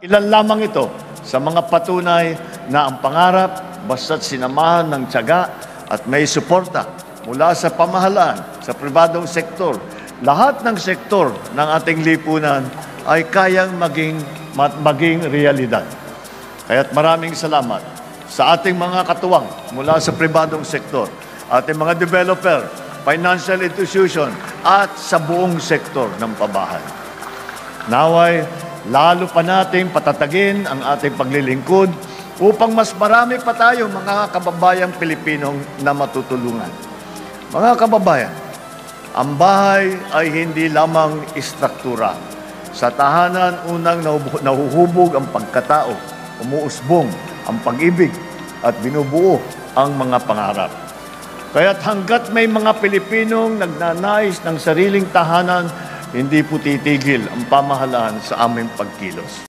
Ilan lamang ito sa mga patunay na ang pangarap, basta't sinamahan ng tiyaga at may suporta mula sa pamahalaan, sa pribadong sektor, lahat ng sektor ng ating lipunan ay kayang maging realidad. Kaya't maraming salamat sa ating mga katuwang mula sa pribadong sektor, ating mga developer, financial institution, at sa buong sektor ng pabahay. Naway, lalo pa nating patatagin ang ating paglilingkod upang mas marami pa tayong mga kababayang Pilipinong na matutulungan. Mga kababayan, ang bahay ay hindi lamang istruktura. Sa tahanan, unang nahuhubog ang pagkatao, umuusbong ang pag-ibig at binubuo ang mga pangarap. Kaya't hanggat may mga Pilipinong nagnanais ng sariling tahanan, hindi po titigil ang pamahalaan sa aming pagkilos.